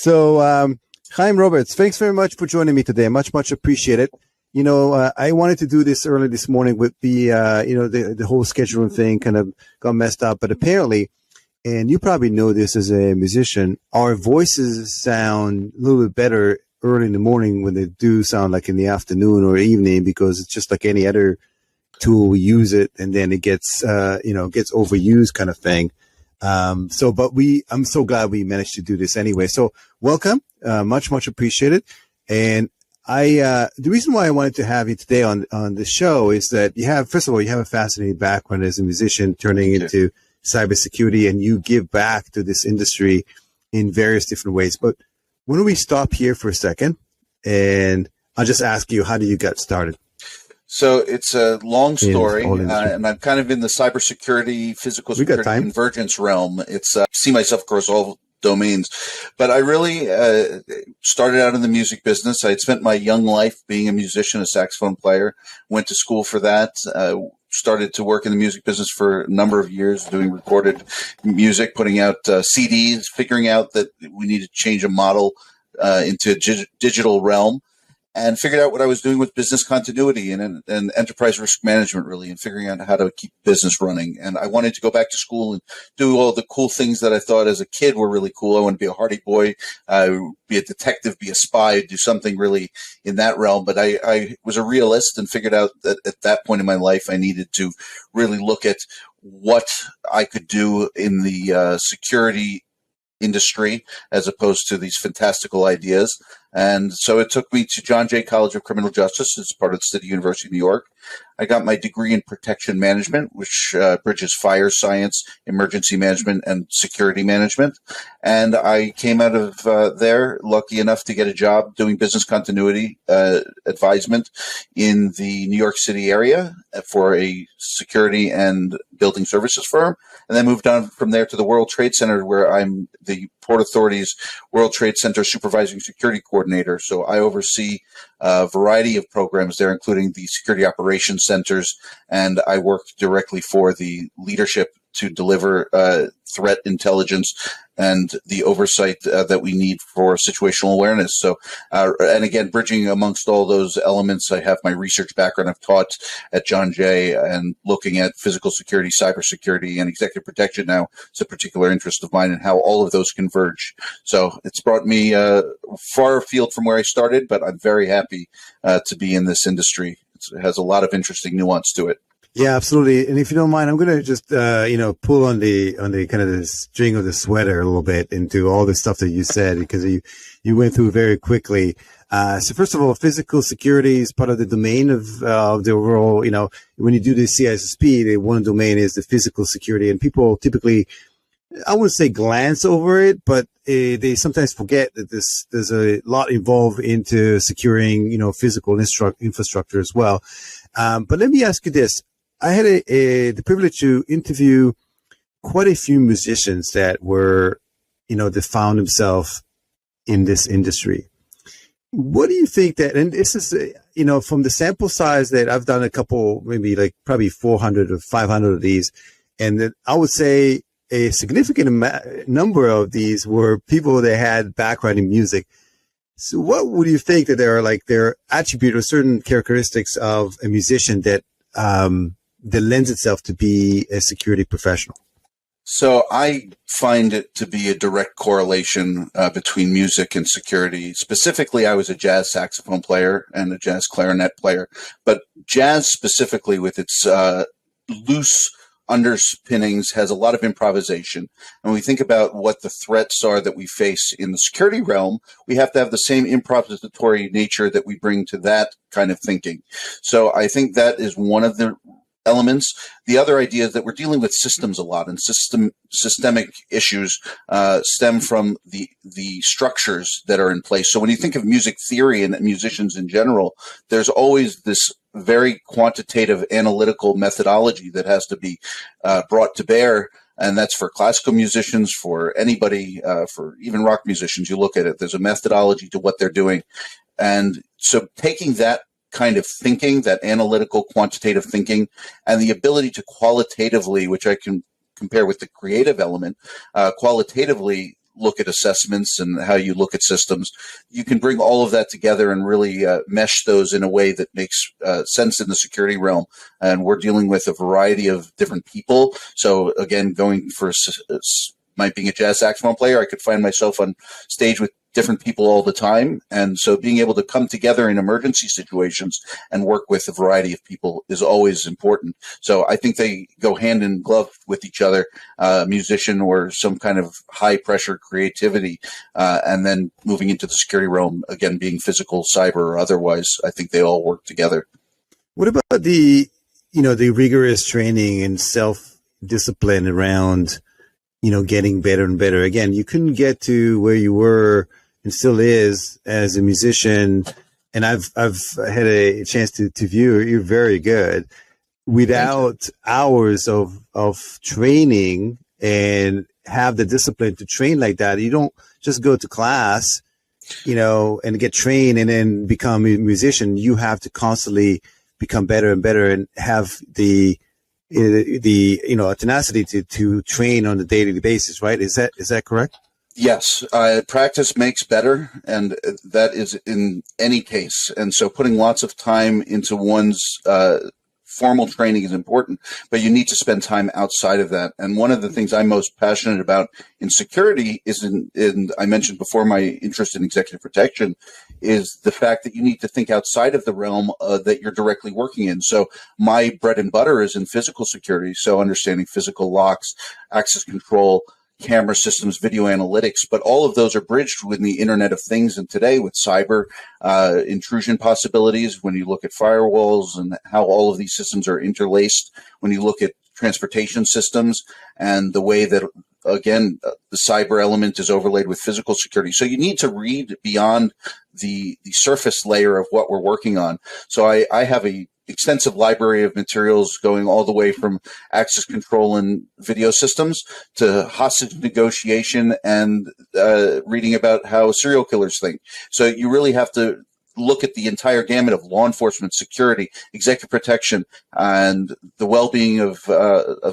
Chaim Roberts, thanks very much for joining me today. Much appreciated. I wanted to do this early this morning with the whole scheduling thing kind of got messed up, but apparently, and you probably know this as a musician, our voices sound a little bit better early in the morning when they do sound like in the afternoon or evening, because it's just like any other tool. We use it and then it gets overused kind of thing. I'm so glad we managed to do this anyway. So welcome, much appreciated. And the reason why I wanted to have you today on the show is that first of all, you have a fascinating background as a musician turning into cybersecurity, and you give back to this industry in various different ways. But why don't we stop here for a second, and I'll just ask you, how did you get started? So it's a long story, and I'm kind of in the cybersecurity, physical security convergence realm. See myself across all domains, but I really started out in the music business. I had spent my young life being a musician, a saxophone player, went to school for that, started to work in the music business for a number of years, doing recorded music, putting out CDs, figuring out that we needed to change a model into a digital realm, and figured out what I was doing with business continuity and enterprise risk management, really, and figuring out how to keep business running. And I wanted to go back to school and do all the cool things that I thought as a kid were really cool. I wanted to be a Hardy Boy, be a detective, be a spy, do something really in that realm. But I was a realist and figured out that at that point in my life, I needed to really look at what I could do in the security industry as opposed to these fantastical ideas. And so it took me to John Jay College of Criminal Justice as part of the City University of New York. I got my degree in protection management, which bridges fire science, emergency management, and security management. And I came out of there lucky enough to get a job doing business continuity advisement in the New York City area for a security and building services firm. And then moved on from there to the World Trade Center, where I'm the Port Authority's World Trade Center Supervising Security Coordinator. So I oversee a variety of programs there, including the security operations centers, and I work directly for the leadership to deliver threat intelligence and the oversight that we need for situational awareness. So, and again, bridging amongst all those elements, I have my research background. I've taught at John Jay and looking at physical security, cybersecurity, and executive protection now is a particular interest of mine, and how all of those converge. So it's brought me far afield from where I started, but I'm very happy to be in this industry. It has a lot of interesting nuance to it. Yeah, absolutely. And if you don't mind, I'm going to just, pull on the kind of the string of the sweater a little bit into all the stuff that you said, because you went through very quickly. So first of all, physical security is part of the domain of the overall, when you do the CISSP, the one domain is the physical security, and people typically, I wouldn't say glance over it, but they sometimes forget that there's a lot involved into securing, physical infrastructure as well. But let me ask you this. I had the privilege to interview quite a few musicians that were, that found themselves in this industry. What do you think that, and this is, from the sample size that I've done a couple, maybe like probably 400 or 500 of these, and that I would say a significant number of these were people that had background in music. So what would you think that there are their attribute or certain characteristics of a musician that lends itself to be a security professional? So I find it to be a direct correlation between music and security. Specifically, I was a jazz saxophone player and a jazz clarinet player, but jazz specifically with its loose underpinnings has a lot of improvisation. And when we think about what the threats are that we face in the security realm, we have to have the same improvisatory nature that we bring to that kind of thinking. So I think that is one of the elements. The other idea is that we're dealing with systems a lot, and systemic issues stem from the structures that are in place. So when you think of music theory and musicians in general, there's always this very quantitative analytical methodology that has to be brought to bear. And that's for classical musicians, for anybody, for even rock musicians. You look at it, there's a methodology to what they're doing. And so taking that kind of thinking, that analytical quantitative thinking, and the ability to qualitatively, which I can compare with the creative element, qualitatively look at assessments and how you look at systems. You can bring all of that together and really mesh those in a way that makes sense in the security realm. And we're dealing with a variety of different people. So again, going for being a jazz saxophone player, I could find myself on stage with different people all the time. And so being able to come together in emergency situations and work with a variety of people is always important. So I think they go hand in glove with each other, musician or some kind of high pressure creativity. And then moving into the security realm, again, being physical, cyber, or otherwise, I think they all work together. What about the rigorous training and self-discipline around, getting better and better? Again, you couldn't get to where you were and still is as a musician. And I've had a chance to view, you're very good without hours of training and have the discipline to train like that. You don't just go to class, and get trained and then become a musician. You have to constantly become better and better and have the tenacity to train on a daily basis, right? Is that correct? Yes. Practice makes better, and that is in any case. And so putting lots of time into one's formal training is important, but you need to spend time outside of that. And one of the things I'm most passionate about in security is I mentioned before my interest in executive protection is the fact that you need to think outside of the realm that you're directly working in. So my bread and butter is in physical security. So understanding physical locks, access control, camera systems, video analytics, but all of those are bridged with the Internet of Things. And today with cyber intrusion possibilities, when you look at firewalls and how all of these systems are interlaced, when you look at transportation systems and the way that, again, the cyber element is overlaid with physical security. So you need to read beyond the surface layer of what we're working on. So I have a extensive library of materials going all the way from access control and video systems to hostage negotiation and reading about how serial killers think. So you really have to look at the entire gamut of law enforcement, security, executive protection, and the well-being of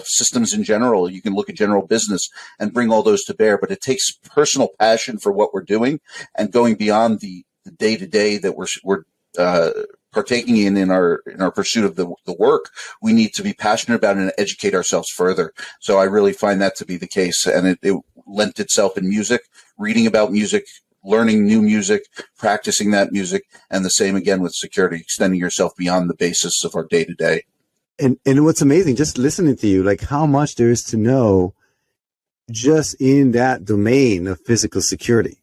systems in general. You can look at general business and bring all those to bear, but it takes personal passion for what we're doing and going beyond the day-to-day that we're partaking in our pursuit of the work. We need to be passionate about it and educate ourselves further. So I really find that to be the case. And it lent itself in music, reading about music, learning new music, practicing that music, and the same again with security, extending yourself beyond the basis of our day to day. And what's amazing, just listening to you, like how much there is to know just in that domain of physical security.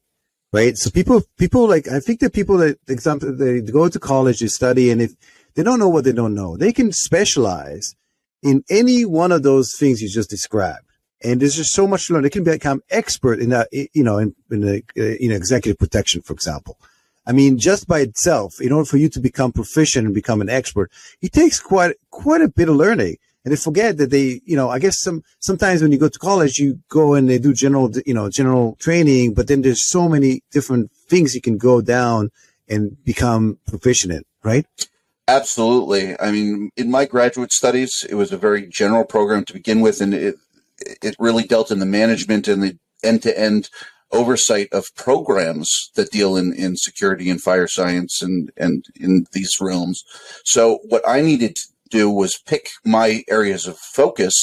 Right. So people like, I think that people that, example, they go to college, they study, and if they don't know what they don't know, they can specialize in any one of those things you just described. And there's just so much to learn. They can become expert in that, in executive protection, for example. I mean, just by itself, in order for you to become proficient and become an expert, it takes quite a bit of learning. And they forget that I guess sometimes when you go to college, you go and they do general training, but then there's so many different things you can go down and become proficient in, right? Absolutely. I mean, in my graduate studies, it was a very general program to begin with, and it really dealt in the management and the end-to-end oversight of programs that deal in security and fire science and in these realms. So what I needed to do was pick my areas of focus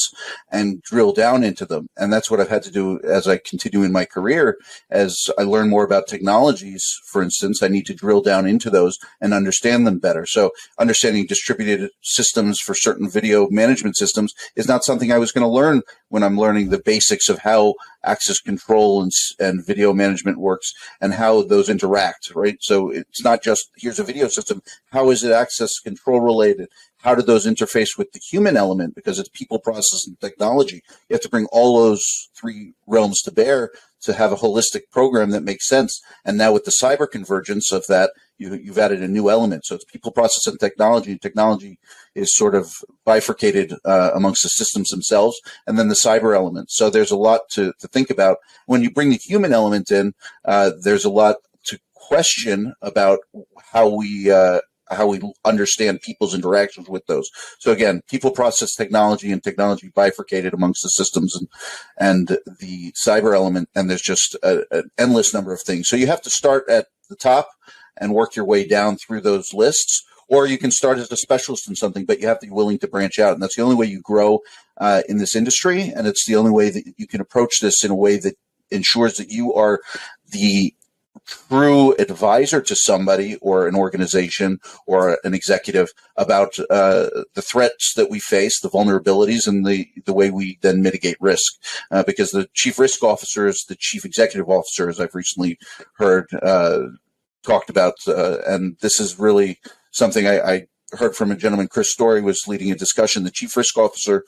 and drill down into them. And that's what I've had to do as I continue in my career. As I learn more about technologies, for instance, I need to drill down into those and understand them better. So understanding distributed systems for certain video management systems is not something I was going to learn when I'm learning the basics of how access control and video management works and how those interact, right? So it's not just, here's a video system. How is it access control related? How do those interface with the human element? Because it's people, process, and technology. You have to bring all those three realms to bear to have a holistic program that makes sense. And now with the cyber convergence of that, you've added a new element. So it's people, process, and technology. Technology is sort of bifurcated amongst the systems themselves, and then the cyber element. So there's a lot to think about. When you bring the human element in, there's a lot to question about how we how we understand people's interactions with those. So again, people, process, technology, and technology bifurcated amongst the systems and the cyber element. And there's just an endless number of things. So you have to start at the top and work your way down through those lists. Or you can start as a specialist in something, but you have to be willing to branch out. And that's the only way you grow in this industry. And it's the only way that you can approach this in a way that ensures that you are the true advisor to somebody or an organization or an executive about the threats that we face, the vulnerabilities, and the way we then mitigate risk. Because the chief risk officer is the chief executive officer, as I've recently heard talked about. And this is really something I heard from a gentleman. Chris Story was leading a discussion. The chief risk officer,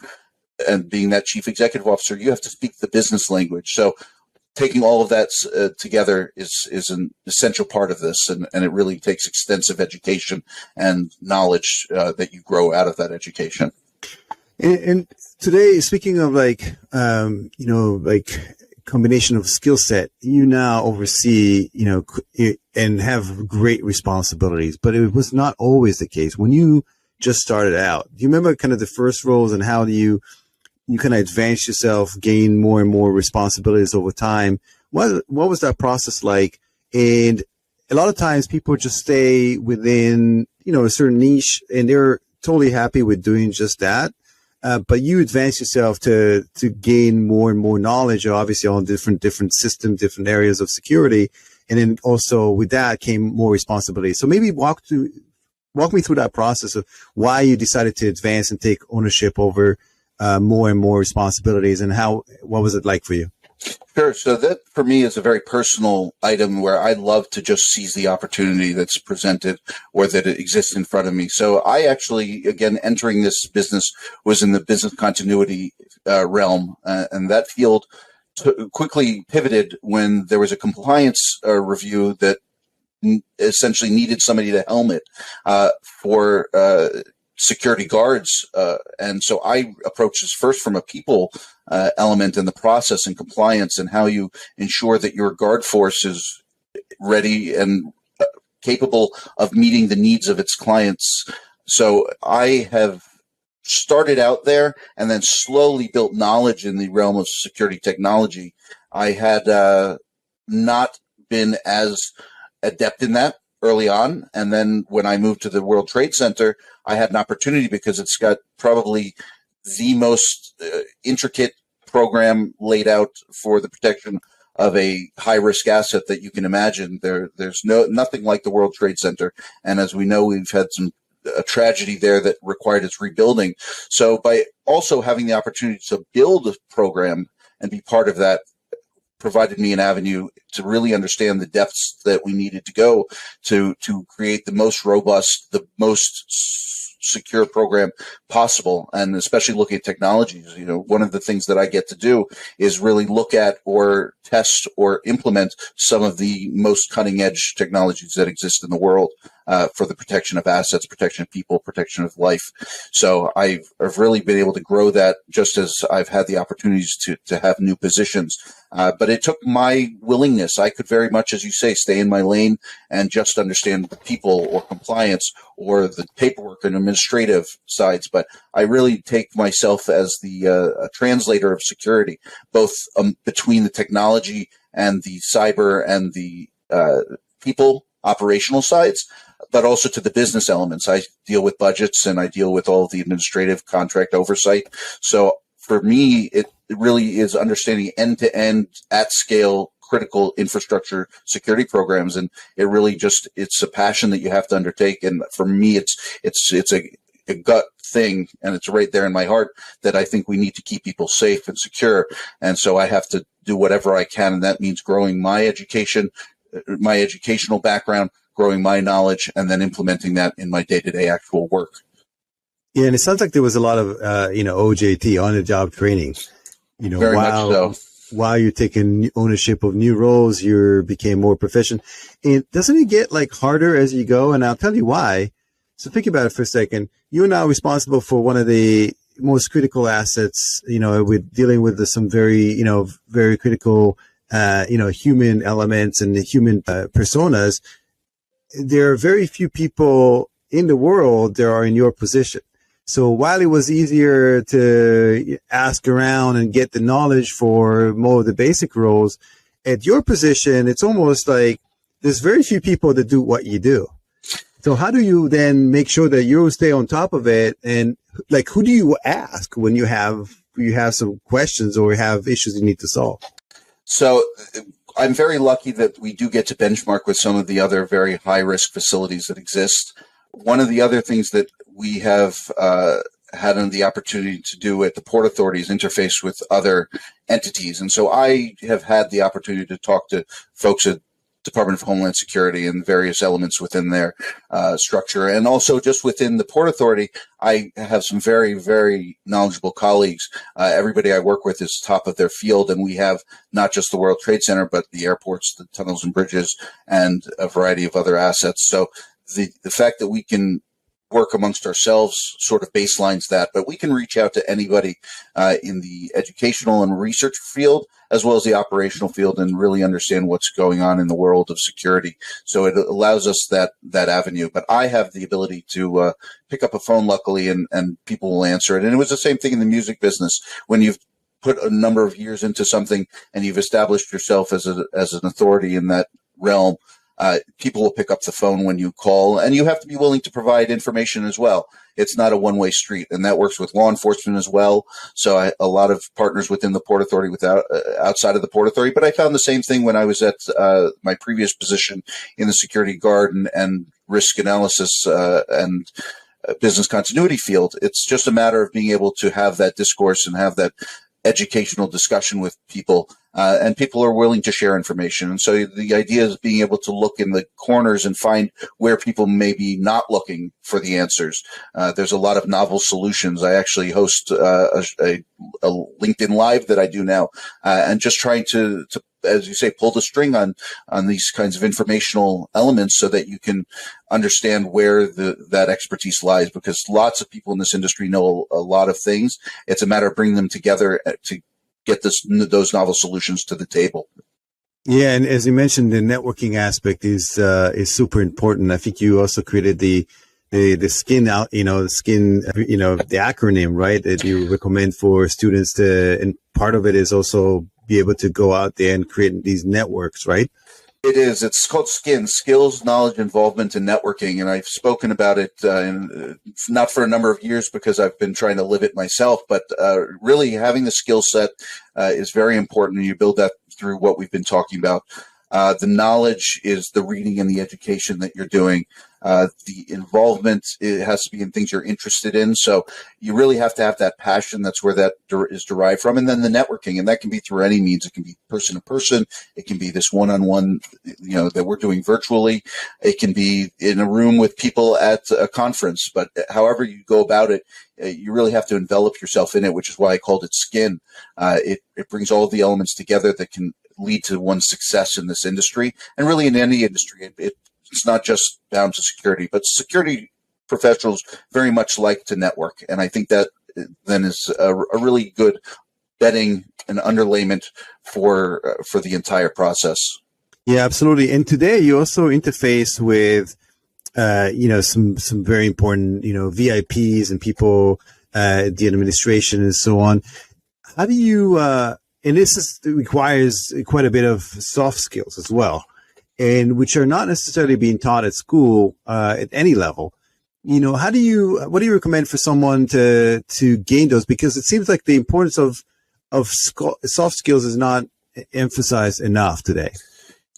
and being that chief executive officer, you have to speak the business language. So taking all of that together is an essential part of this, and it really takes extensive education and knowledge that you grow out of that education. And today, speaking of like combination of skill set, you now oversee, and have great responsibilities, but it was not always the case when you just started out. Do you remember kind of the first roles, and how do you kind of advance yourself, gain more and more responsibilities over time? What was that process like? And a lot of times people just stay within, a certain niche, and they're totally happy with doing just that. But you advance yourself to gain more and more knowledge, obviously on different systems, different areas of security. And then also with that came more responsibility. So maybe walk me through that process of why you decided to advance and take ownership over more and more responsibilities, and what was it like for you? Sure. So that for me is a very personal item where I love to just seize the opportunity that's presented or that it exists in front of me. So I actually, again, entering this business was in the business continuity realm, and that field quickly pivoted when there was a compliance review that essentially needed somebody to helm it for security guards. And so I approached this first from a people element in the process and compliance, and how you ensure that your guard force is ready and capable of meeting the needs of its clients. So I have started out there and then slowly built knowledge in the realm of security technology. I had not been as adept in that early on. And then when I moved to the World Trade Center, I had an opportunity because it's got probably the most intricate program laid out for the protection of a high-risk asset that you can imagine. There's nothing like the World Trade Center. And as we know, we've had a tragedy there that required its rebuilding. So by also having the opportunity to build a program and be part of that, provided me an avenue to really understand the depths that we needed to go to create the most robust, the most secure program possible. And especially looking at technologies, one of the things that I get to do is really look at or test or implement some of the most cutting edge technologies that exist in the world for the protection of assets, protection of people, protection of life. So I've really been able to grow that just as I've had the opportunities to have new positions. But it took my willingness. I could very much, as you say, stay in my lane and just understand the people or compliance or the paperwork and administrative sides. But I really take myself as the translator of security, both between the technology and the cyber and the people operational sides, but also to the business elements. I deal with budgets and I deal with all of the administrative contract oversight. So for me, it really is understanding end-to-end at scale critical infrastructure security programs. And it really it's a passion that you have to undertake. And for me, it's a gut thing, and it's right there in my heart that I think we need to keep people safe and secure. And so I have to do whatever I can. And that means growing my education, my educational background, growing my knowledge, and then implementing that in my day-to-day actual work. Yeah, and it sounds like there was a lot of, OJT, on-the-job training. Very much so. While you're taking ownership of new roles, you became more proficient. And doesn't it get harder as you go? And I'll tell you why. So think about it for a second. You're now responsible for one of the most critical assets, with dealing with some very, very critical, human elements and the human personas. There are very few people in the world there are in your position. So while it was easier to ask around and get the knowledge for more of the basic roles, at your position, it's almost like there's very few people that do what you do. So how do you then make sure that you stay on top of it? And like, who do you ask when you have some questions or have issues you need to solve? So I'm very lucky that we do get to benchmark with some of the other very high risk facilities that exist. One of the other things that we have had the opportunity to do at the Port Authority is interface with other entities. And so I have had the opportunity to talk to folks at Department of Homeland Security and various elements within their structure. And also just within the Port Authority, I have some very, very knowledgeable colleagues. Everybody I work with is top of their field, and we have not just the World Trade Center, but the airports, the tunnels and bridges, and a variety of other assets. So the fact that we can work amongst ourselves sort of baselines that, but we can reach out to anybody in the educational and research field, as well as the operational field, and really understand what's going on in the world of security. So it allows us that avenue. But I have the ability to pick up a phone, luckily, and people will answer it. And it was the same thing in the music business. When you've put a number of years into something and you've established yourself as an authority in that realm, people will pick up the phone when you call, and you have to be willing to provide information as well. It's not a one-way street, and that works with law enforcement as well. So a lot of partners within the Port Authority outside of the Port Authority. But I found the same thing when I was at my previous position in the security guard and risk analysis and business continuity field. It's just a matter of being able to have that discourse and have that educational discussion with people, and people are willing to share information. And so the idea is being able to look in the corners and find where people may be not looking for the answers. There's a lot of novel solutions. I actually host a LinkedIn Live that I do now, and just trying to, as you say, pull the string on these kinds of informational elements so that you can understand where that expertise lies, because lots of people in this industry know a lot of things. It's a matter of bringing them together to get those novel solutions to the table. Yeah, and as you mentioned, the networking aspect is super important. I think you also created the skin out, the acronym, right, that you recommend for students to, and part of it is also be able to go out there and create these networks, right? It is. It's called SKIN, Skills, Knowledge, Involvement, and Networking. And I've spoken about it not for a number of years because I've been trying to live it myself, but really having the skill set is very important. You build that through what we've been talking about. The knowledge is the reading and the education that you're doing. The involvement, it has to be in things you're interested in. So you really have to have that passion. That's where that is derived from. And then the networking, and that can be through any means. It can be person to person. It can be this one-on-one, that we're doing virtually. It can be in a room with people at a conference. But however you go about it, you really have to envelop yourself in it, which is why I called it SKIN. It brings all of the elements together that can lead to one's success in this industry, and really in any industry. It's not just bound to security, but security professionals very much like to network. And I think that then is a really good bedding and underlayment for the entire process. Yeah, absolutely. And today you also interface with, some very important, VIPs and people, the administration and so on. How do you, and requires quite a bit of soft skills as well, and which are not necessarily being taught at school at any level. What do you recommend for someone to gain those? Because it seems like the importance of soft skills is not emphasized enough today.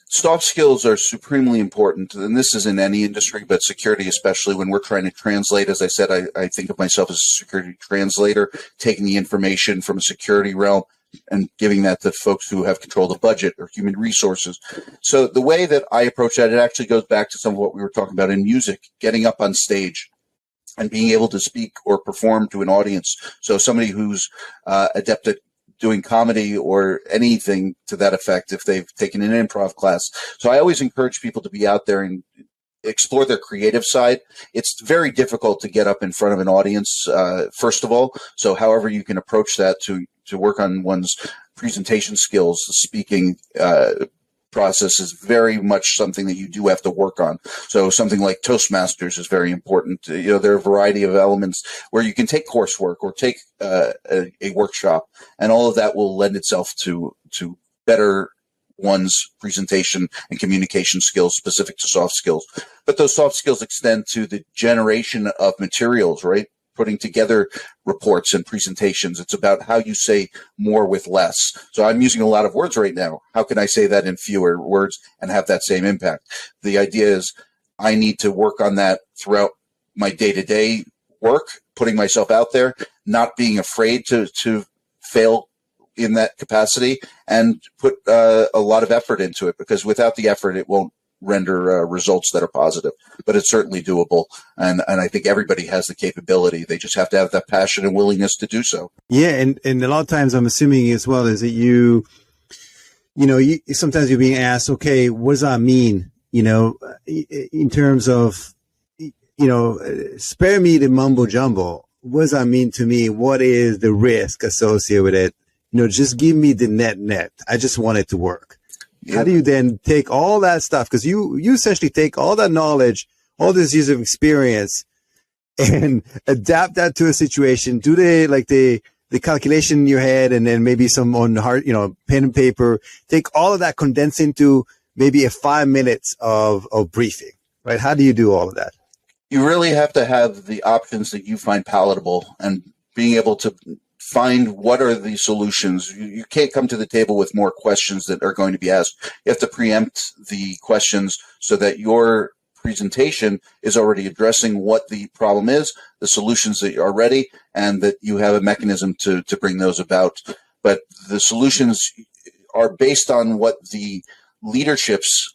Soft skills are supremely important, and this is in any industry, but security especially. When we're trying to translate, as I said, I think of myself as a security translator, taking the information from a security realm and giving that to folks who have control of the budget or human resources. So the way that I approach that, it actually goes back to some of what we were talking about in music, getting up on stage and being able to speak or perform to an audience. So somebody who's adept at doing comedy or anything to that effect, if they've taken an improv class. So I always encourage people to be out there and explore their creative side. It's very difficult to get up in front of an audience, first of all. So however you can approach that to work on one's presentation skills, speaking, process is very much something that you do have to work on. So something like Toastmasters is very important. There are a variety of elements where you can take coursework or take a workshop, and all of that will lend itself to better one's presentation and communication skills specific to soft skills. But those soft skills extend to the generation of materials, right? Putting together reports and presentations. It's about how you say more with less. So I'm using a lot of words right now. How can I say that in fewer words and have that same impact? The idea is I need to work on that throughout my day-to-day work, putting myself out there, not being afraid to fail in that capacity, and put a lot of effort into it, because without the effort, it won't render results that are positive. But it's certainly doable, and I think everybody has the capability. They just have to have that passion and willingness to do so. Yeah, and a lot of times I'm assuming as well is that you sometimes you're being asked, okay, what does that mean? In terms of, spare me the mumbo jumbo. What does that mean to me? What is the risk associated with it? Just give me the net. I just want it to work. Yep. How do you then take all that stuff? Because you essentially take all that knowledge, all these years of experience, and adapt that to a situation. Do the calculation in your head, and then maybe some on hard, pen and paper. Take all of that, condense into maybe a 5 minutes of briefing. Right? How do you do all of that? You really have to have the options that you find palatable, and being able to find what are the solutions. You can't come to the table with more questions that are going to be asked. You have to preempt the questions so that your presentation is already addressing what the problem is, the solutions that are ready, and that you have a mechanism to bring those about. But the solutions are based on what the leadership's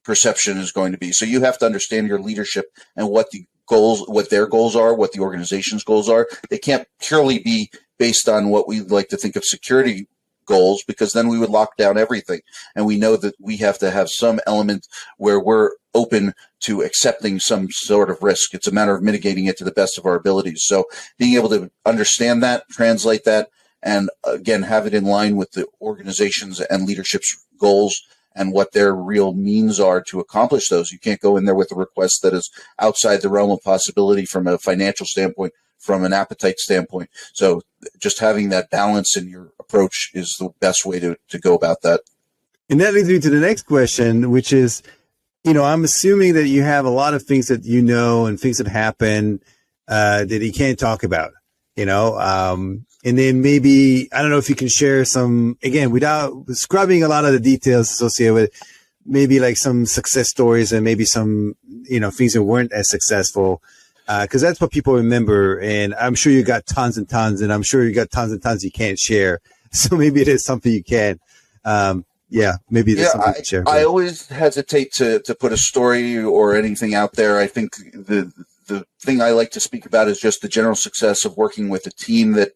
perception is going to be. So you have to understand your leadership and what the goals, what their goals are, what the organization's goals are. They can't purely be based on what we like to think of security goals, because then we would lock down everything. And we know that we have to have some element where we're open to accepting some sort of risk. It's a matter of mitigating it to the best of our abilities. So being able to understand that, translate that, and again, have it in line with the organization's and leadership's goals and what their real means are to accomplish those. You can't go in there with a request that is outside the realm of possibility from a financial standpoint, from an appetite standpoint. So just having that balance in your approach is the best way to go about that. And that leads me to the next question, which is, I'm assuming that you have a lot of things that and things that happen that you can't talk about, and then maybe, I don't know if you can share some, again, without scrubbing a lot of the details associated with it, maybe like some success stories and maybe some, things that weren't as successful. Because that's what people remember. And I'm sure you got tons and tons, and I'm sure you got tons and tons you can't share. So maybe it is something you can. Maybe there's something you can share. I always hesitate to put a story or anything out there. I think the thing I like to speak about is just the general success of working with a team that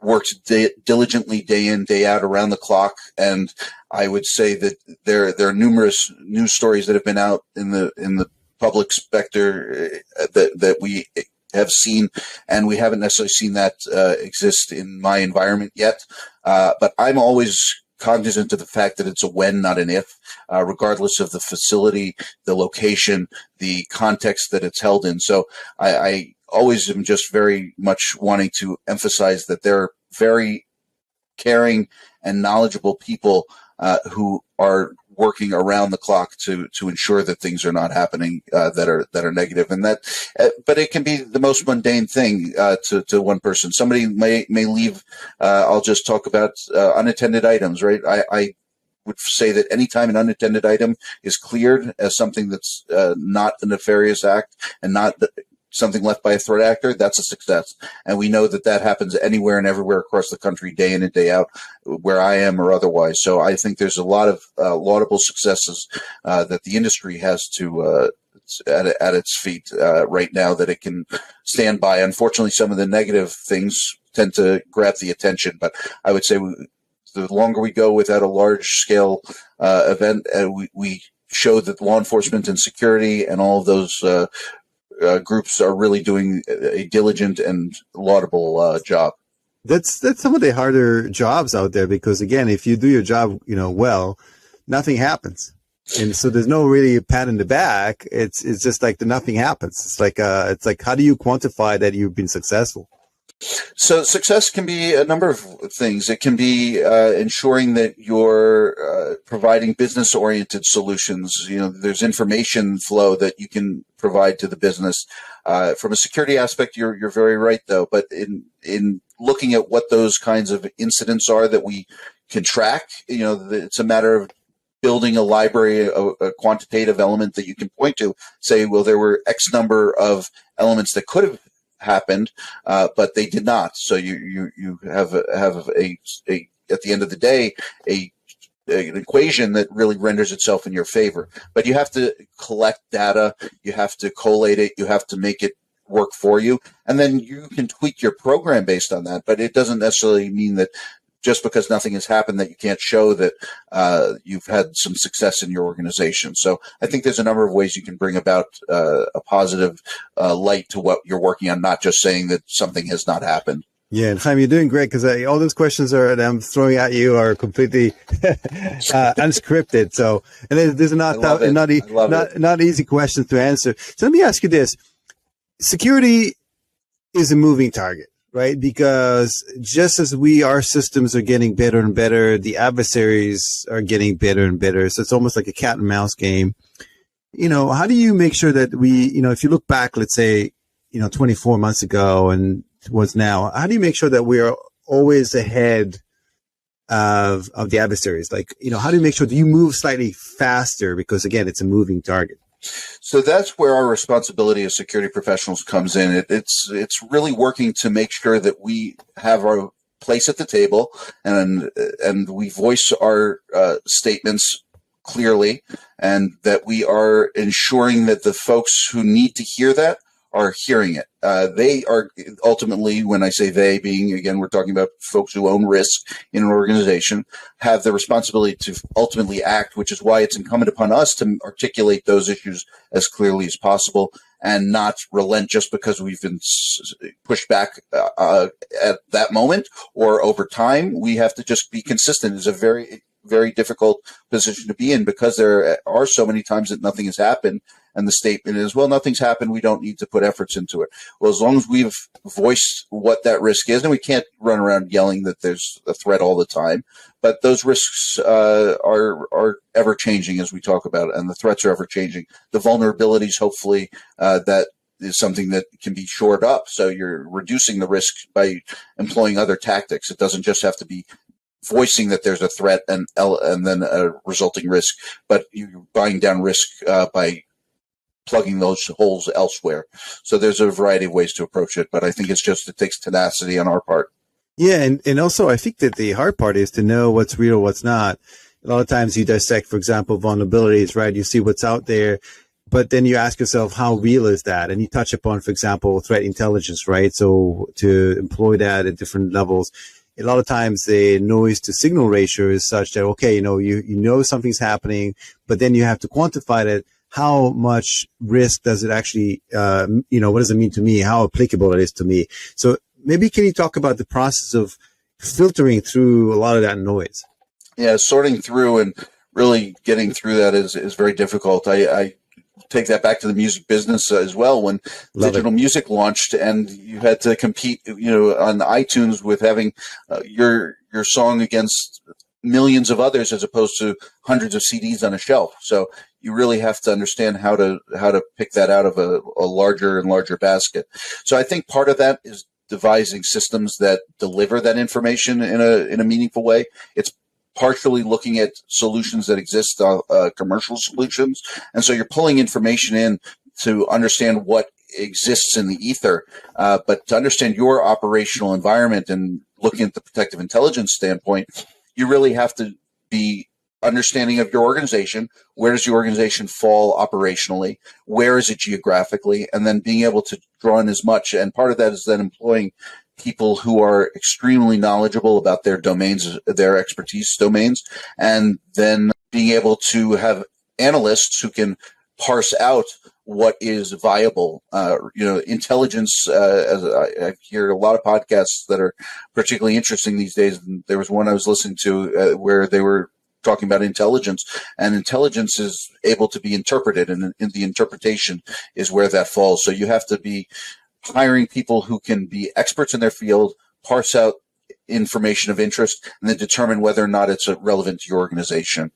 works diligently day in, day out, around the clock. And I would say that there are numerous news stories that have been out in the public specter that we have seen, and we haven't necessarily seen that exist in my environment yet. But I'm always cognizant of the fact that it's a when, not an if, regardless of the facility, the location, the context that it's held in. So I always am just very much wanting to emphasize that there are very caring and knowledgeable people who are working around the clock to ensure that things are not happening that are negative, and that. But it can be the most mundane thing to one person. Somebody may leave. I'll just talk about unattended items, right? I would say that anytime an unattended item is cleared as something that's not a nefarious act and not something left by a threat actor, that's a success. And we know that happens anywhere and everywhere across the country, day in and day out, where I am or otherwise. So I think there's a lot of laudable successes that the industry has to at its feet right now that it can stand by. Unfortunately, some of the negative things tend to grab the attention, but I would say the longer we go without a large-scale event, we show that law enforcement and security and all of those groups are really doing a diligent and laudable job. That's some of the harder jobs out there, because again, if you do your job, well, nothing happens. And so there's no really pat in the back. It's just like nothing happens. It's like how do you quantify that you've been successful? So success can be a number of things. It can be ensuring that you're providing business-oriented solutions. There's information flow that you can provide to the business. From a security aspect, you're very right, though. But in looking at what those kinds of incidents are that we can track, it's a matter of building a library, a quantitative element that you can point to. Say, well, there were X number of elements that could have happened, but they did not. So you have a at the end of the day an equation that really renders itself in your favor. But you have to collect data, you have to collate it, you have to make it work for you, and then you can tweak your program based on that. But it doesn't necessarily mean that just because nothing has happened that you can't show that you've had some success in your organization. So I think there's a number of ways you can bring about a positive light to what you're working on, not just saying that something has not happened. Yeah, and Chaim, you're doing great because all those questions that I'm throwing at you are completely unscripted. So, and there's not easy questions to answer. So let me ask you this: security is a moving target, right? Because just as our systems are getting better and better, the adversaries are getting better and better. So it's almost like a cat and mouse game. How do you make sure that if you look back, let's say, 24 months ago and towards now, how do you make sure that we are always ahead of the adversaries? Like, how do you make sure that you move slightly faster? Because again, it's a moving target. So that's where our responsibility as security professionals comes in. It's really working to make sure that we have our place at the table and we voice our statements clearly, and that we are ensuring that the folks who need to hear that are hearing it. They are ultimately, when I say they, being, again, we're talking about folks who own risk in an organization, have the responsibility to ultimately act, which is why it's incumbent upon us to articulate those issues as clearly as possible and not relent just because we've been pushed back at that moment or over time. We have to just be consistent. It's a very, very difficult position to be in because there are so many times that nothing has happened. And the statement is, well, nothing's happened. We don't need to put efforts into it. Well, as long as we've voiced what that risk is, and we can't run around yelling that there's a threat all the time, but those risks are ever changing as we talk about, and the threats are ever changing. The vulnerabilities, hopefully, that is something that can be shored up. So you're reducing the risk by employing other tactics. It doesn't just have to be voicing that there's a threat and then a resulting risk, but you're buying down risk by plugging those holes elsewhere. So there's a variety of ways to approach it, but I think it takes tenacity on our part. Yeah, and also I think that the hard part is to know what's real, what's not. A lot of times you dissect, for example, vulnerabilities, right? You see what's out there, but then you ask yourself, how real is that? And you touch upon, for example, threat intelligence, right? So to employ that at different levels, a lot of times the noise to signal ratio is such that, okay, you know something's happening, but then you have to quantify that. How much risk does it actually, what does it mean to me? How applicable it is to me? So maybe can you talk about the process of filtering through a lot of that noise? Yeah, sorting through and really getting through that is very difficult. I take that back to the music business as well. When digital music launched and you had to compete, on iTunes with having your song against millions of others as opposed to hundreds of CDs on a shelf. So you really have to understand how to pick that out of a larger and larger basket. So I think part of that is devising systems that deliver that information in a meaningful way. It's partially looking at solutions that exist, commercial solutions. And so you're pulling information in to understand what exists in the ether, but to understand your operational environment and looking at the protective intelligence standpoint, you really have to be understanding of your organization. Where does your organization fall operationally? Where is it geographically? And then being able to draw in as much. And part of that is then employing people who are extremely knowledgeable about their domains, their expertise domains, and then being able to have analysts who can parse out what is viable. Intelligence, as I hear a lot of podcasts that are particularly interesting these days. And there was one I was listening to where they were talking about intelligence, and intelligence is able to be interpreted, and in the interpretation is where that falls. So you have to be hiring people who can be experts in their field, parse out information of interest, and then determine whether or not it's relevant to your organization.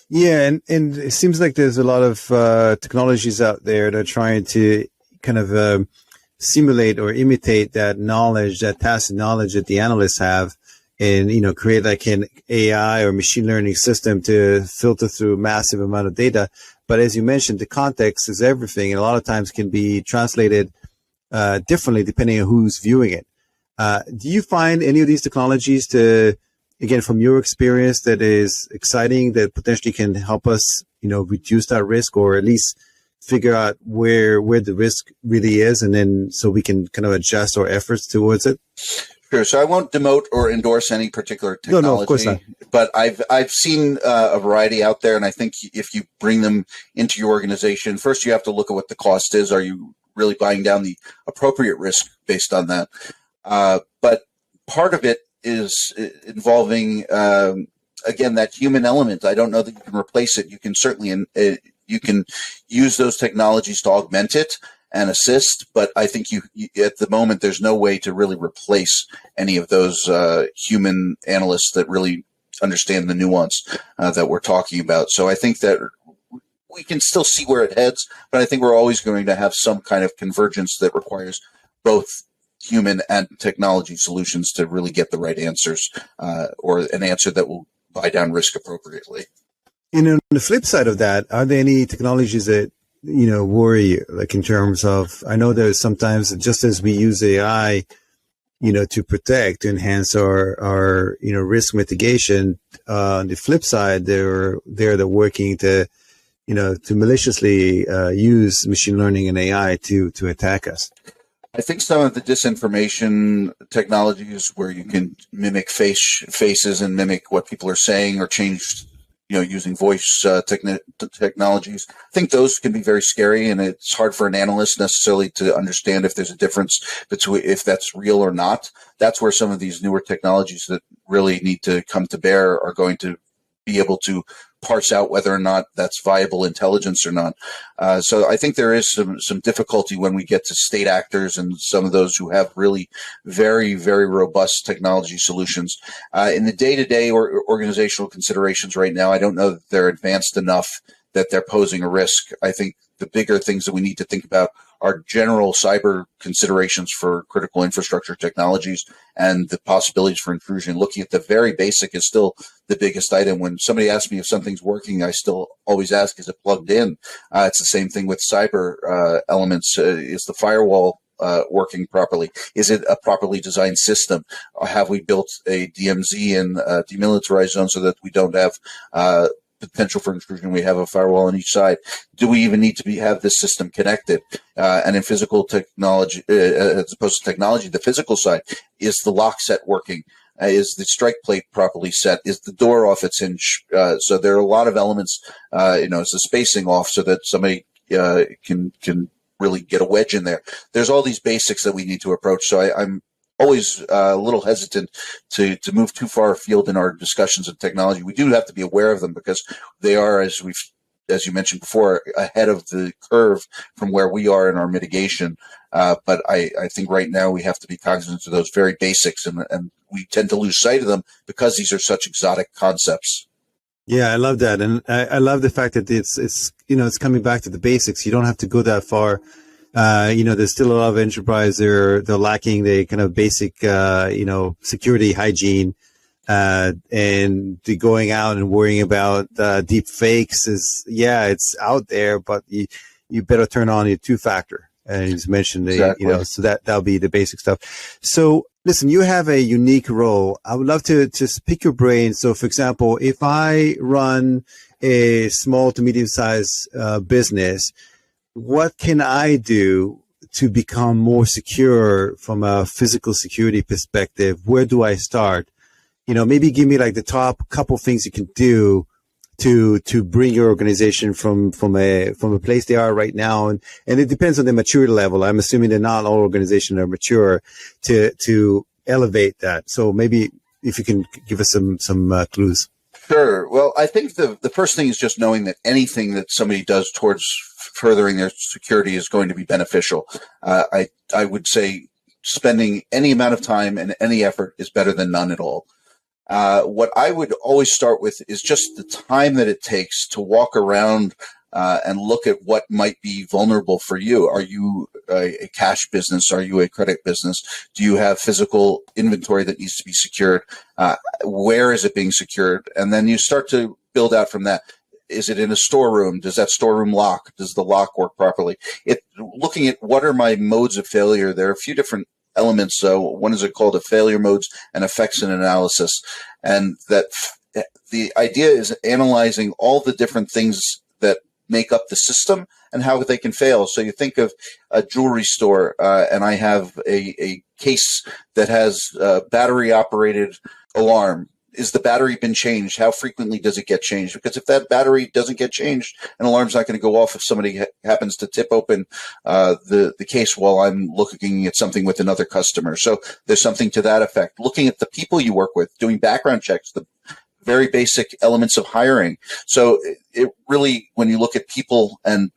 Yeah, and it seems like there's a lot of technologies out there that are trying to kind of simulate or imitate that knowledge, that tacit knowledge that the analysts have, and create like an AI or machine learning system to filter through massive amount of data. But as you mentioned, the context is everything, and a lot of times can be translated differently depending on who's viewing it. Do you find any of these technologies to, again, from your experience, that is exciting, that potentially can help us, reduce that risk, or at least figure out where the risk really is, and then so we can kind of adjust our efforts towards it? Sure. So I won't demote or endorse any particular technology. No, of course not. But I've seen a variety out there, and I think if you bring them into your organization, first you have to look at what the cost is. Are you really buying down the appropriate risk based on that? But part of it is involving, again, that human element. I don't know that you can replace it. You can certainly you can use those technologies to augment it and assist, but I think you at the moment there's no way to really replace any of those human analysts that really understand the nuance that we're talking about. So I think that we can still see where it heads, but I think we're always going to have some kind of convergence that requires both human and technology solutions to really get the right answers, or an answer that will buy down risk appropriately. And on the flip side of that, are there any technologies that worry you, like in terms of, I know there's sometimes, just as we use AI, to protect, to enhance our risk mitigation, on the flip side, they're working to, to maliciously use machine learning and AI to attack us. I think some of the disinformation technologies where you can mimic faces and mimic what people are saying, or change, using voice technologies, I think those can be very scary, and it's hard for an analyst necessarily to understand if there's a difference between if that's real or not. That's where some of these newer technologies that really need to come to bear are going to be able to parse out whether or not that's viable intelligence or not. So I think there is some difficulty when we get to state actors and some of those who have really very, very robust technology solutions. In the day-to-day organizational considerations right now, I don't know that they're advanced enough that they're posing a risk. I think the bigger things that we need to think about are general cyber considerations for critical infrastructure technologies and the possibilities for intrusion. Looking at the very basic is still the biggest item. When somebody asks me if something's working, I still always ask, is it plugged in? It's the same thing with cyber elements. Is the firewall working properly? Is it a properly designed system? Or have we built a DMZ and demilitarized zone so that we don't have potential for intrusion? We have a firewall on each side. Do we even need to have this system connected? And in physical technology, as opposed to technology, the physical side, is the lock set working? Is the strike plate properly set? Is the door off its hinge? So there are a lot of elements. Is the spacing off so that somebody can really get a wedge in there? There's all these basics that we need to approach. So I'm always a little hesitant to move too far afield in our discussions of technology. We do have to be aware of them because they are, as you mentioned before, ahead of the curve from where we are in our mitigation. But I think right now we have to be cognizant of those very basics, and we tend to lose sight of them because these are such exotic concepts. Yeah, I love that. And I love the fact that it's coming back to the basics. You don't have to go that far. There's still a lot of enterprise. They're lacking the kind of basic, security hygiene, and the going out and worrying about, deep fakes it's out there, but you better turn on your two-factor. And you just mentioned exactly. So that'll be the basic stuff. So listen, you have a unique role. I would love to just pick your brain. So for example, if I run a small to medium-sized, business, what can I do to become more secure from a physical security perspective? Where do I start? Maybe give me like the top couple things you can do to bring your organization from a place they are right now. And it depends on the maturity level. I'm assuming that not all organizations are mature to elevate that. So maybe if you can give us some clues. Sure. Well, I think the first thing is just knowing that anything that somebody does towards furthering their security is going to be beneficial. I would say spending any amount of time and any effort is better than none at all. What I would always start with is just the time that it takes to walk around and look at what might be vulnerable for you. Are you a cash business? Are you a credit business? Do you have physical inventory that needs to be secured? Where is it being secured? And then you start to build out from that. Is it in a storeroom? Does that storeroom lock? Does the lock work properly? Looking at what are my modes of failure, there are a few different elements. So one is called a failure modes and effects and analysis. And that the idea is analyzing all the different things that make up the system and how they can fail. So you think of a jewelry store, and I have a case that has a battery operated alarm. Is the battery been changed? How frequently does it get changed? Because if that battery doesn't get changed, an alarm's not going to go off if somebody happens to tip open the case while I'm looking at something with another customer. So there's something to that effect. Looking at the people you work with, doing background checks, the very basic elements of hiring. So it really, when you look at people and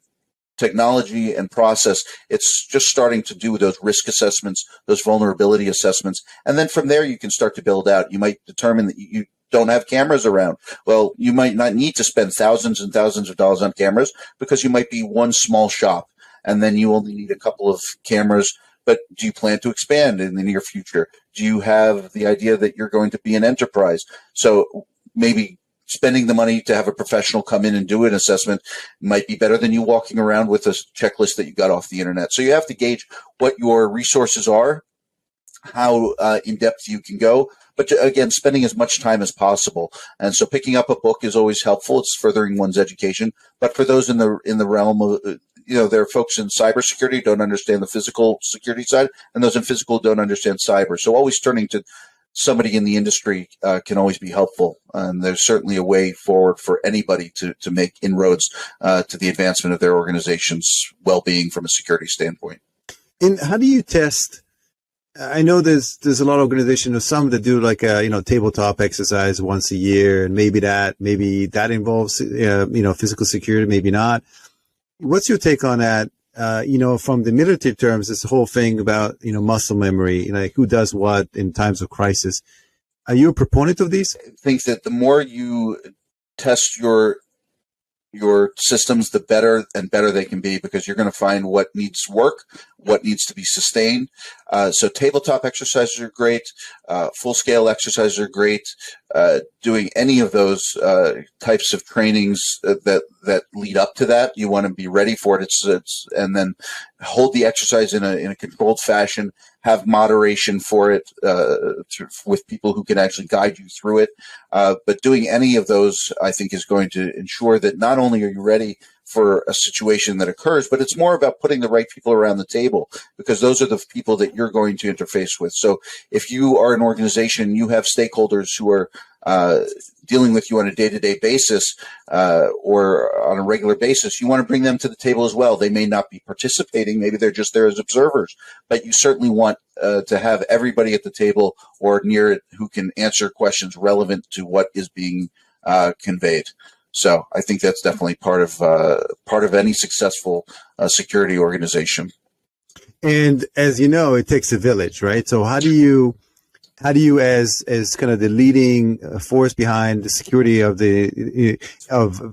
technology and process, it's just starting to do those risk assessments, those vulnerability assessments. And then from there, you can start to build out. You might determine that you don't have cameras around. Well, you might not need to spend thousands and thousands of dollars on cameras because you might be one small shop and then you only need a couple of cameras. But do you plan to expand in the near future? Do you have the idea that you're going to be an enterprise? So maybe spending the money to have a professional come in and do an assessment might be better than you walking around with a checklist that you got off the internet. So you have to gauge what your resources are, how in depth you can go, but again, spending as much time as possible. And so picking up a book is always helpful. It's furthering one's education. But for those in the realm of, there are folks in cybersecurity who don't understand the physical security side, and those in physical don't understand cyber. So always turning to somebody in the industry can always be helpful. And there's certainly a way forward for anybody to make inroads to the advancement of their organization's well-being from a security standpoint. And how do you test? I know there's a lot of organizations, or some that do like a, tabletop exercise once a year, and maybe that involves, physical security, maybe not. What's your take on that? From the military terms, this whole thing about, muscle memory, like who does what in times of crisis. Are you a proponent of these? I think that the more you test your systems, the better and better they can be, because you're going to find what needs work, what needs to be sustained. So tabletop exercises are great. Full-scale exercises are great. Doing any of those types of trainings that lead up to that, you want to be ready for it. And then hold the exercise in a controlled fashion. Have moderation for it with people who can actually guide you through it. But doing any of those, I think, is going to ensure that not only are you ready for a situation that occurs, but it's more about putting the right people around the table, because those are the people that you're going to interface with. So if you are an organization, you have stakeholders who are dealing with you on a day-to-day basis or on a regular basis, you want to bring them to the table as well. They may not be participating. Maybe they're just there as observers, but you certainly want to have everybody at the table or near it who can answer questions relevant to what is being conveyed. So I think that's definitely part of any successful security organization. And as you know, it takes a village, right? So how do you as kind of the leading force behind the security of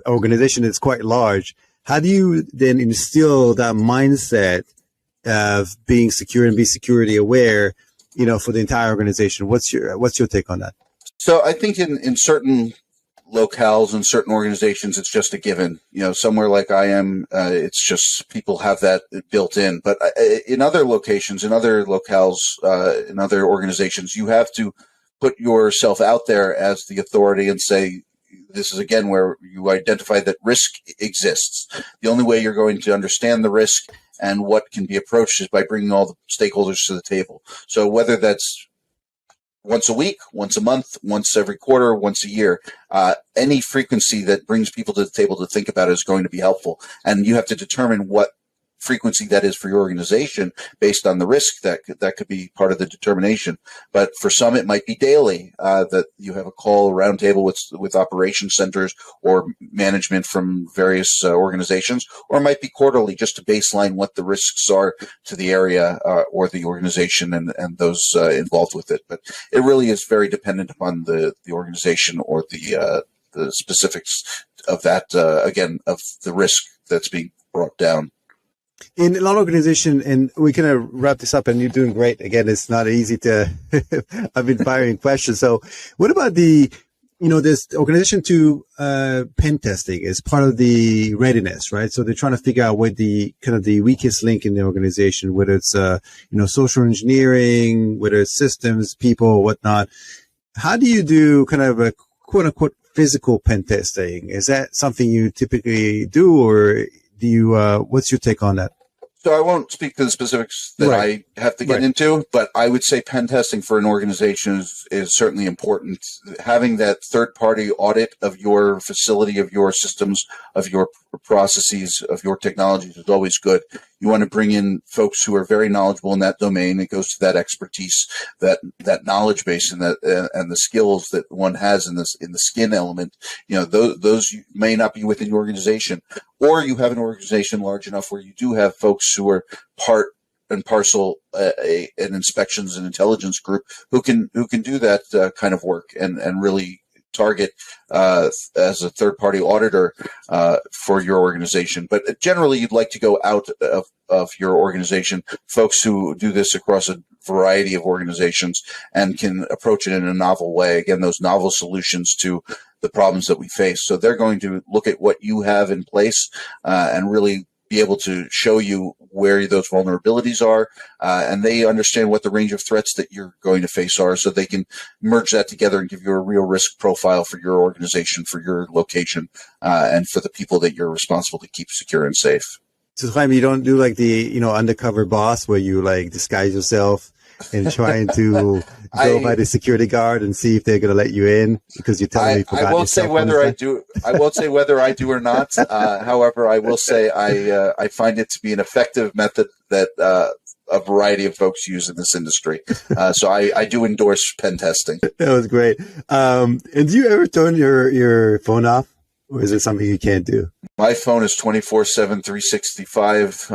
organization that's quite large, how do you then instill that mindset of being secure and be security aware, for the entire organization? What's your take on that? So I think in certain locales and certain organizations, it's just a given. Somewhere like I am, it's just people have that built in. But in other locations, in other locales, in other organizations, you have to put yourself out there as the authority and say, this is again where you identify that risk exists. The only way you're going to understand the risk and what can be approached is by bringing all the stakeholders to the table. So whether that's once a week, once a month, once every quarter, once a year, any frequency that brings people to the table to think about it is going to be helpful. And you have to determine what frequency that is for your organization based on the risk that could be part of the determination. But for some, it might be daily, that you have a call roundtable with operations centers or management from various organizations, or it might be quarterly just to baseline what the risks are to the area or the organization and those involved with it. But it really is very dependent upon the organization or the specifics of that, again, of the risk that's being brought down. In a lot of organizations, and we kind of wrap this up, and you're doing great. Again, it's not easy to, I've been firing questions. So what about this organization to pen testing is part of the readiness, right? So they're trying to figure out what the kind of the weakest link in the organization, whether it's, social engineering, whether it's systems, people, whatnot. How do you do kind of a quote unquote physical pen testing? Is that something you typically do, or do you, what's your take on that? So I won't speak to the specifics that I have to get into, but I would say pen testing for an organization is certainly important. Having that third-party audit of your facility, of your systems, of your processes, of your technologies is always good. You want to bring in folks who are very knowledgeable in that domain. It goes to that expertise, that knowledge base, and the skills that one has in the skin element. Those may not be within your organization, or you have an organization large enough where you do have folks who are part and parcel an inspections and intelligence group who can do that kind of work and really target as a third-party auditor for your organization. But generally, you'd like to go out of your organization, folks who do this across a variety of organizations and can approach it in a novel way. Again, those novel solutions to the problems that we face. So they're going to look at what you have in place and really be able to show you where those vulnerabilities are, and they understand what the range of threats that you're going to face are, so they can merge that together and give you a real risk profile for your organization, for your location, and for the people that you're responsible to keep secure and safe. So, Chaim, you don't do like the, undercover boss where you like disguise yourself and trying to go by the security guard and see if they're going to let you in because you're telling me you forgot. I won't say whether I do. I won't say whether I do or not. However, I will say I find it to be an effective method that a variety of folks use in this industry. So I do endorse pen testing. That was great. And do you ever turn your phone off? Or is it something you can't do? My phone is 24/7, 365.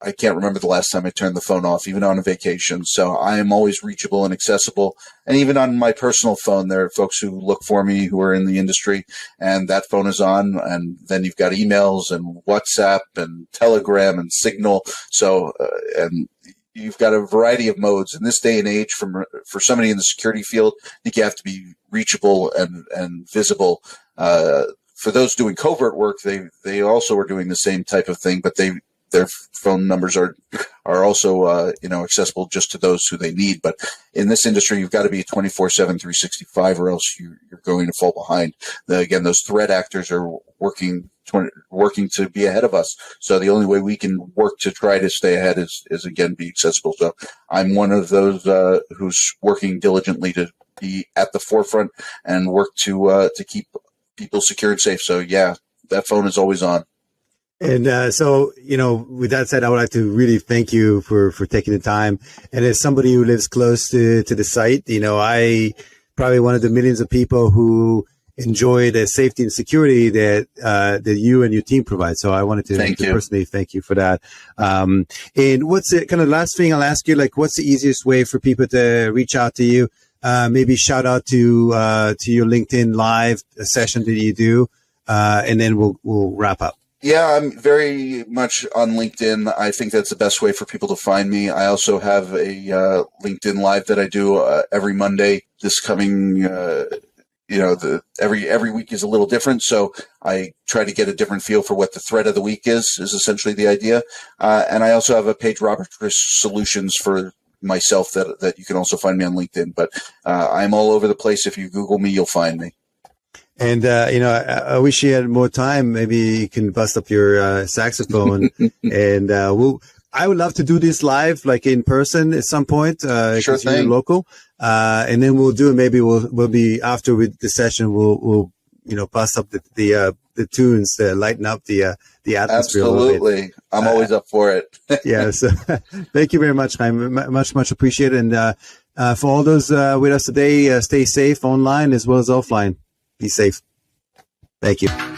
I can't remember the last time I turned the phone off, even on a vacation. So I am always reachable and accessible. And even on my personal phone, there are folks who look for me who are in the industry, and that phone is on. And then you've got emails and WhatsApp and Telegram and Signal. So, and you've got a variety of modes in this day and age. For somebody in the security field, I think you have to be reachable and visible. For those doing covert work, they also are doing the same type of thing, but their phone numbers are also accessible just to those who they need. But in this industry, you've got to be 24/7, 365, or else you're going to fall behind. Again, those threat actors are working to be ahead of us. So the only way we can work to try to stay ahead is again, be accessible. So I'm one of those who's working diligently to be at the forefront and work to keep people secure and safe. So yeah, that phone is always on. And so, with that said, I would like to really thank you for taking the time. And as somebody who lives close to the site, I probably one of the millions of people who enjoy the safety and security that you and your team provide. So I wanted to personally thank you for that. And what's the kind of last thing I'll ask you, like, what's the easiest way for people to reach out to you? Maybe shout out to your LinkedIn live session that you do, and then we'll wrap up. Yeah, I'm very much on LinkedIn. I think that's the best way for people to find me. I also have a LinkedIn Live that I do every Monday. This coming, every week is a little different, so I try to get a different feel for what the threat of the week is essentially the idea. And I also have a page, Roberts Solutions, for myself that you can also find me on LinkedIn. But I'm all over the place. If you Google me, you'll find me. And, I wish you had more time. Maybe you can bust up your saxophone and I would love to do this live, like in person at some point. Sure thing. Local. And then we'll do it. Maybe we'll be after the session, we'll bust up the tunes to lighten up the atmosphere. Absolutely. I'm always up for it. Yeah. So thank you very much, Chaim. Much appreciated. And for all those with us today, stay safe online as well as offline. Be safe. Thank you.